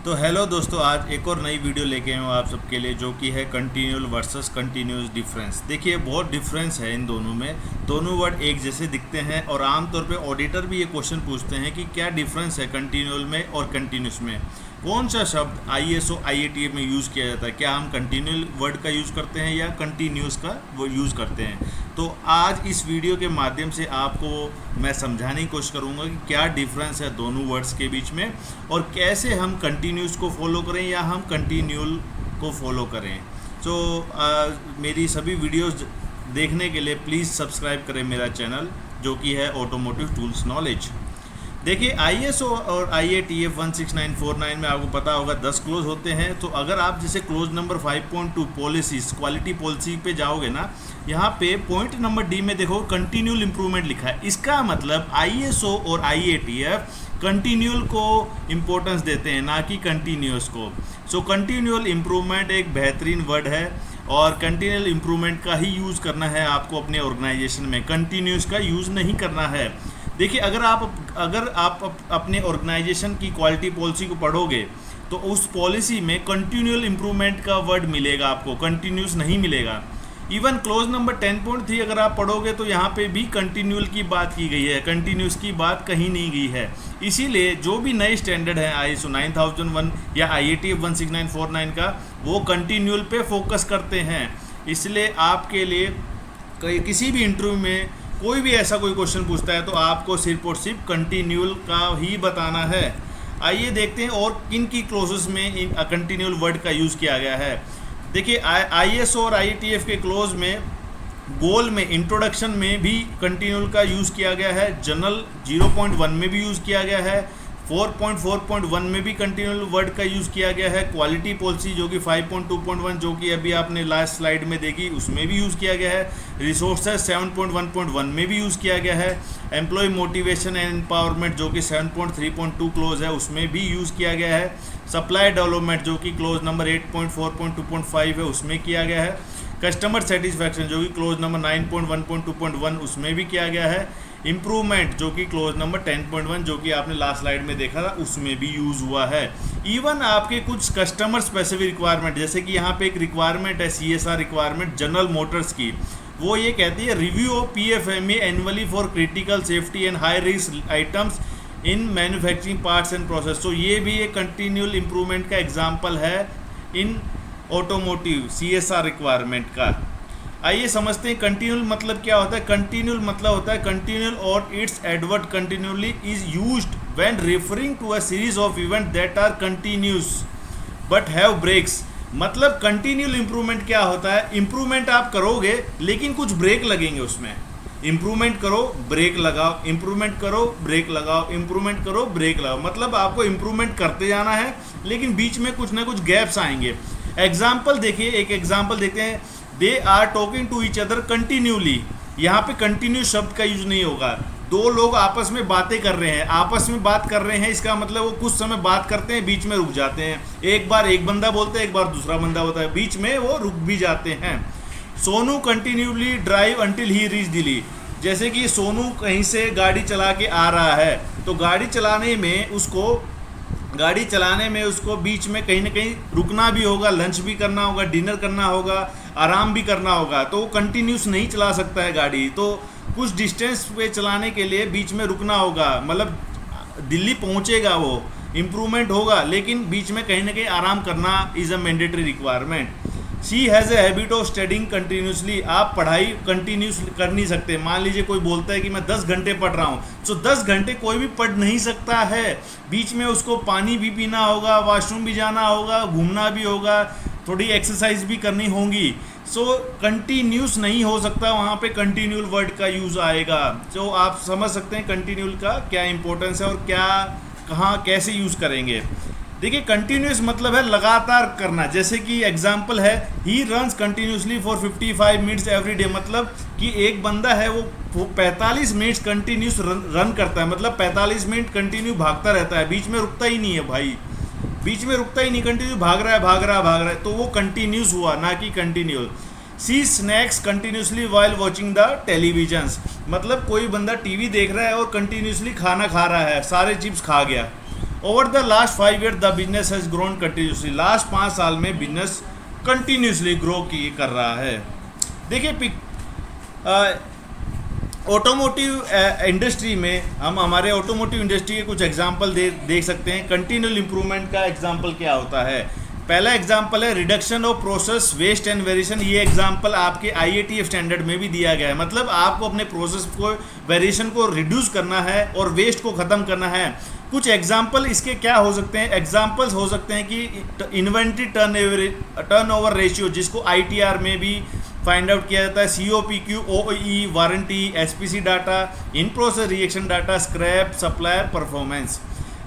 तो हेलो दोस्तों, आज एक और नई वीडियो लेके आए हूँ आप सबके लिए, जो कि है कंटिन्यूअल वर्सेस कंटिन्यूस डिफरेंस। देखिए, बहुत डिफरेंस है इन दोनों में। दोनों वर्ड एक जैसे दिखते हैं और आमतौर पे ऑडिटर भी ये क्वेश्चन पूछते हैं कि क्या डिफरेंस है कंटिन्यूअल में और कंटिन्यूस में। कौन सा शब्द आईएसओ आईएटीएफ में यूज़ किया जाता है, क्या हम कंटिन्यूअल वर्ड का यूज़ करते हैं या कंटिन्यूस का वो यूज़ करते हैं। तो आज इस वीडियो के माध्यम से आपको मैं समझाने की कोशिश करूंगा कि क्या डिफरेंस है दोनों वर्ड्स के बीच में और कैसे हम कंटिन्यूस को फॉलो करें या हम कंटिन्यूअल को फॉलो करें। तो मेरी सभी वीडियोस देखने के लिए प्लीज़ सब्सक्राइब करें मेरा चैनल, जो कि है ऑटोमोटिव टूल्स नॉलेज। देखिए, आईएसओ और आईएटीएफ 16949 में आपको पता होगा 10 क्लोज होते हैं। तो अगर आप जैसे close number 5.2 policies quality policy पे जाओगे ना, यहाँ पे पॉइंट नंबर डी में देखो कंटिन्यूअल इंप्रूवमेंट लिखा है। इसका मतलब आईएसओ और आईएटीएफ कंटिन्यूअल को इम्पोर्टेंस देते हैं, ना कि कंटिन्यूस को। सो कंटिन्यूअल इम्प्रूवमेंट एक बेहतरीन वर्ड है और कंटिन्यूअल इम्प्रूवमेंट का ही यूज़ करना है आपको अपने ऑर्गेनाइजेशन में, कंटिन्यूस का यूज़ नहीं करना है। देखिए, अगर आप अपने ऑर्गेनाइजेशन की क्वालिटी पॉलिसी को पढ़ोगे तो उस पॉलिसी में कंटिन्यूअल इम्प्रूवमेंट का वर्ड मिलेगा, आपको कंटिन्यूस नहीं मिलेगा। इवन क्लोज नंबर 10.3 अगर आप पढ़ोगे तो यहाँ पे भी कंटिन्यूअल की बात की गई है, कंटिन्यूस की बात कहीं नहीं गई है। इसीलिए जो भी नए स्टैंडर्ड है आईएसओ 9001 या आईएटीएफ 16949 का, वो कंटिन्यूअल पे फोकस करते हैं। इसलिए आपके लिए किसी भी इंटरव्यू में कोई भी ऐसा कोई क्वेश्चन पूछता है तो आपको सिर्फ और सिर्फ कंटिन्यूअल का ही बताना है। आइए देखते हैं और किन की क्लोजेस में कंटिन्यूअल वर्ड का यूज़ किया गया है। देखिए, आईएसओ और आईटीएफ के क्लोज में गोल में इंट्रोडक्शन में भी कंटिन्यूअल का यूज़ किया गया है, जनरल 0.1 में भी यूज़ किया गया है, 4.4.1 में भी कंटिन्यूअल वर्ड का यूज़ किया गया है, क्वालिटी पॉलिसी जो कि 5.2.1 जो कि अभी आपने लास्ट स्लाइड में देखी उसमें भी यूज़ किया गया है, रिसोर्सेज 7.1.1 में भी यूज़ किया गया है, एम्प्लॉय मोटिवेशन एंड एम्पावरमेंट जो कि 7.3.2 क्लोज है उसमें भी यूज़ किया गया है, सप्लाई डेवलपमेंट जो कि क्लोज नंबर 8.4.2.5 है उसमें किया गया है, कस्टमर सेटिस्फैक्शन जो कि क्लोज नंबर 9.1.2.1 उसमें भी किया गया है, इम्प्रूवमेंट जो कि क्लोज नंबर 10.1 जो कि आपने लास्ट स्लाइड में देखा था उसमें भी यूज़ हुआ है। इवन आपके कुछ कस्टमर स्पेसिफिक रिक्वायरमेंट, जैसे कि यहाँ पे एक रिक्वायरमेंट है सीएसआर रिक्वायरमेंट जनरल मोटर्स की, वो ये कहती है review of PFMA annually for critical safety and high risk items in manufacturing parts and process. तो ये भी एक कंटिन्यूअल इम्प्रूवमेंट का एग्जाम्पल है इन ऑटोमोटिव सीएसआर रिक्वायरमेंट का। आइए समझते हैं कंटिन्यूअल मतलब क्या होता है। कंटिन्यूअल मतलब होता है कंटिन्यूअल और it's adverb continually is used when referring to a series of event that are continuous but have breaks. मतलब कंटिन्यूअल इंप्रूवमेंट क्या होता है, इंप्रूवमेंट आप करोगे लेकिन कुछ ब्रेक लगेंगे उसमें। इंप्रूवमेंट करो ब्रेक लगाओ, इंप्रूवमेंट करो ब्रेक लगाओ, इंप्रूवमेंट करो ब्रेक लगाओ। मतलब आपको इंप्रूवमेंट करते जाना है लेकिन बीच में कुछ ना कुछ गैप्स आएंगे। एग्जाम्पल देखिए, एक एग्जाम्पल देखते हैं। They are talking to each other continually. यहाँ पे कंटिन्यू शब्द का यूज नहीं होगा। दो लोग आपस में बातें कर रहे हैं, आपस में बात कर रहे हैं, इसका मतलब वो कुछ समय बात करते हैं, बीच में रुक जाते हैं। एक बार एक बंदा बोलता है, एक बार दूसरा बंदा होता है, बीच में वो रुक भी जाते हैं। Sonu continually drive until he reach Delhi. जैसे कि सोनू कहीं से गाड़ी चला के आ रहा है तो गाड़ी चलाने में उसको बीच में कहीं ना कहीं रुकना भी होगा, लंच भी करना होगा, डिनर करना होगा, आराम भी करना होगा। तो वो कंटिन्यूस नहीं चला सकता है गाड़ी, तो कुछ डिस्टेंस पे चलाने के लिए बीच में रुकना होगा। मतलब दिल्ली पहुंचेगा वो, इम्प्रूवमेंट होगा, लेकिन बीच में कहीं ना कहीं आराम करना is a mandatory requirement. She has a habit of studying continuously. आप पढ़ाई कंटिन्यूस कर नहीं सकते। मान लीजिए कोई बोलता है कि मैं 10 घंटे पढ़ रहा हूँ, तो 10 घंटे कोई भी पढ़ नहीं सकता है। बीच में उसको पानी भी पीना होगा, वॉशरूम भी जाना होगा, घूमना भी होगा, थोड़ी एक्सरसाइज भी करनी होगी। सो कंटिन्यूस नहीं हो सकता, वहाँ पे कंटिन्यूअल वर्ड का यूज़ आएगा। तो आप समझ सकते हैं कंटिन्यूअल का क्या इंपॉर्टेंस है और क्या कहाँ कैसे यूज़ करेंगे। देखिए, कंटिन्यूस मतलब है लगातार करना। जैसे कि एग्जाम्पल है, he runs continuously for 55 minutes every day. मतलब कि एक बंदा है वो 45 मिनट्स कंटिन्यूस रन करता है, मतलब 45 मिनट कंटिन्यू भागता रहता है, बीच में रुकता ही नहीं है भाई, बीच में रुकता ही नहीं, कंटिन्यू भाग रहा है, तो वो कंटिन्यूस हुआ, ना कि continual. She snacks continuously while watching the televisions. मतलब कोई बंदा टीवी देख रहा है और कंटिन्यूसली खाना खा रहा है, सारे चिप्स खा गया, over the last 5 year the business has grown continuously, last 5 साल में बिजनेस कंटिन्यूसली ग्रो कर रहा है। देखिए ऑटोमोटिव इंडस्ट्री में हम हमारे ऑटोमोटिव इंडस्ट्री के कुछ एग्जांपल देख सकते हैं। कंटिन्यूअल इंप्रूवमेंट का एग्जांपल क्या होता है? पहला एग्जांपल है reduction of process waste and variation. ये एग्जांपल आपके IATF स्टैंडर्ड में भी दिया गया है। मतलब आपको अपने प्रोसेस को वेरिएशन को रिड्यूस करना है और वेस्ट को ख़त्म करना है। कुछ एग्जांपल इसके क्या हो सकते हैं? एग्जांपल्स हो सकते हैं कि इन्वेंट्री टर्नओवर रेशियो, जिसको ITR में भी फाइंड आउट किया जाता है, COPQ, OEE, warranty, SPC data, in process reaction data, scrap, supplier performance.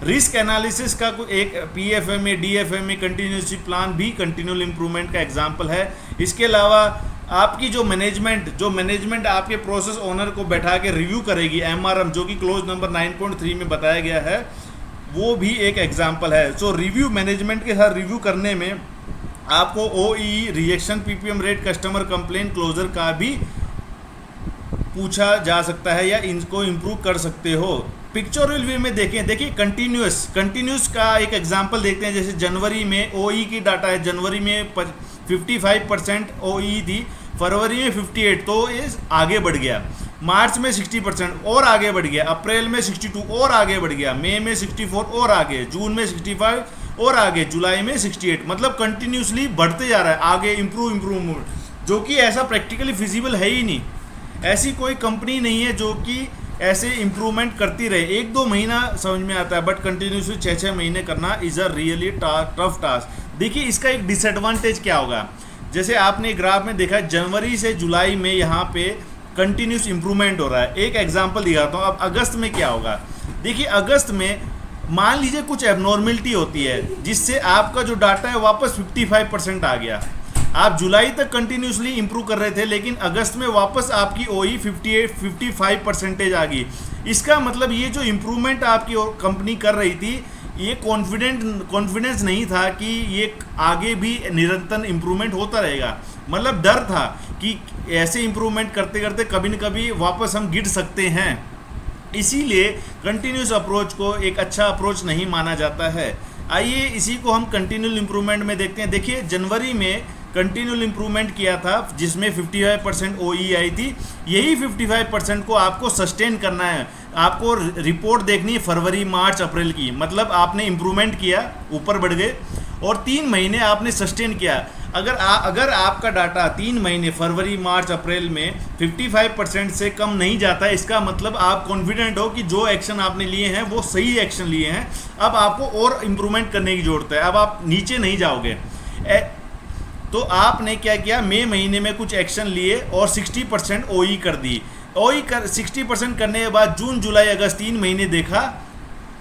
Risk analysis का एक PFMA, DFMA कंटिन्यूसी प्लान भी कंटिन्यूअल इंप्रूवमेंट का एग्जांपल है। इसके अलावा आपकी जो मैनेजमेंट आपके प्रोसेस ओनर को बैठा के रिव्यू करेगी, MRM, जो कि क्लोज नंबर 9.3 में बताया गया है, वो भी एक एग्जांपल है। सो रिव्यू मैनेजमेंट के साथ रिव्यू करने में आपको OEE, reaction, PPM rate, customer complaint closure का भी पूछा जा सकता है या इनको इम्प्रूव कर सकते हो। पिक्चोरल व्यू में देखिए कंटिन्यूस का एक एग्जांपल देखते हैं। जैसे जनवरी में OEE की डाटा है, जनवरी में 55% OEE थी, फरवरी में 58, तो ये आगे बढ़ गया। मार्च में 60% और आगे बढ़ गया, अप्रैल में 62 और आगे बढ़ गया, मई में 64 और आगे, जून में 65 और आगे, जुलाई में 68। मतलब कंटिन्यूसली बढ़ते जा रहा है आगे, इम्प्रूव, जो कि ऐसा प्रैक्टिकली फिजिबल है ही नहीं। ऐसी कोई कंपनी नहीं है जो कि ऐसे इम्प्रूवमेंट करती रहे। 1-2 महीना समझ में आता है, बट कंटिन्यूसली 6-6 महीने करना is a really tough task. देखिए इसका एक डिसएडवांटेज क्या होगा? जैसे आपने ग्राफ में देखा, जनवरी से जुलाई में यहाँ पे कंटिन्यूस इम्प्रूवमेंट हो रहा है। एक एग्जांपल दिखाता हूँ। अब अगस्त में क्या होगा? देखिए अगस्त में मान लीजिए कुछ एबनॉर्मलिटी होती है, जिससे आपका जो डाटा है वापस 55% आ गया। आप जुलाई तक कंटिन्यूसली इंप्रूव कर रहे थे, लेकिन अगस्त में वापस आपकी OEE 55% आ गई। इसका मतलब ये जो इम्प्रूवमेंट आपकी कंपनी कर रही थी, ये कॉन्फिडेंस नहीं था कि ये आगे भी निरंतर इम्प्रूवमेंट होता रहेगा। मतलब डर था कि ऐसे इम्प्रूवमेंट करते करते कभी न कभी वापस हम गिर सकते हैं। इसीलिए कंटिन्यूस अप्रोच को एक अच्छा अप्रोच नहीं माना जाता है। आइए इसी को हम कंटिन्यूअल इम्प्रूवमेंट में देखते हैं। देखिए जनवरी में कंटिन्यूअल इम्प्रूवमेंट किया था, जिसमें 55% OEE आई थी। यही 55% को आपको सस्टेन करना है। आपको रिपोर्ट देखनी है फरवरी, मार्च, अप्रैल की। मतलब आपने इम्प्रूवमेंट किया, ऊपर बढ़ गए, और 3 महीने आपने सस्टेन किया। अगर आपका डाटा 3 महीने फरवरी, मार्च, अप्रैल में 55% से कम नहीं जाता है, इसका मतलब आप कॉन्फिडेंट हो कि जो एक्शन आपने लिए हैं वो सही एक्शन लिए हैं। अब आपको और इम्प्रूवमेंट करने की ज़रूरत है। अब आप नीचे नहीं जाओगे। तो आपने क्या किया? मई महीने में कुछ एक्शन लिए और 60% OEE कर दी। OEE 60% करने के बाद जून, जुलाई, अगस्त 3 महीने देखा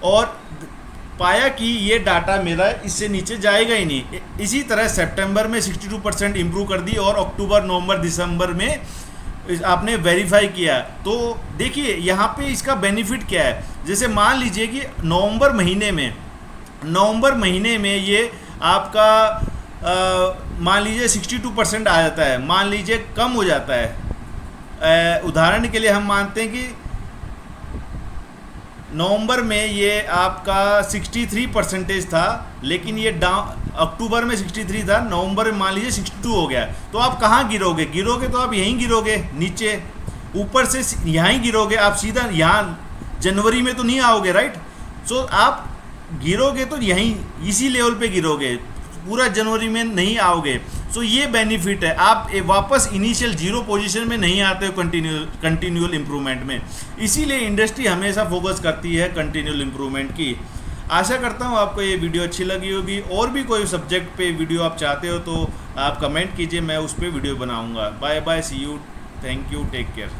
और पाया कि ये डाटा मेरा इससे नीचे जाएगा ही नहीं। इसी तरह सितंबर में 62% इम्प्रूव कर दी और अक्टूबर, नवंबर, दिसंबर में आपने वेरीफाई किया। तो देखिए यहाँ पे इसका बेनिफिट क्या है। जैसे मान लीजिए कि नवंबर महीने में ये आपका मान लीजिए 62% आ जाता है, मान लीजिए कम हो जाता है। उदाहरण के लिए हम मानते हैं कि नवंबर में ये आपका 63% था, लेकिन ये अक्टूबर में 63 था, नवंबर में मान लीजिए 62 हो गया। तो आप कहाँ गिरोगे तो आप यहीं गिरोगे, नीचे। ऊपर से यहाँ ही गिरोगे, आप सीधा यहाँ जनवरी में तो नहीं आओगे, राइट। सो आप गिरोगे तो यहीं इसी लेवल पे गिरोगे, पूरा जनवरी में नहीं आओगे। सो ये बेनिफिट है, आप वापस इनिशियल 0 पोजीशन में नहीं आते हो कंटिन्यूअल इम्प्रूवमेंट में। इसीलिए इंडस्ट्री हमेशा फोकस करती है कंटिन्यूअल इम्प्रूवमेंट की। आशा करता हूँ आपको ये वीडियो अच्छी लगी होगी। और भी कोई सब्जेक्ट पे वीडियो आप चाहते हो तो आप कमेंट कीजिए, मैं उस पर वीडियो बनाऊँगा। Bye bye, see you, thank you, take care.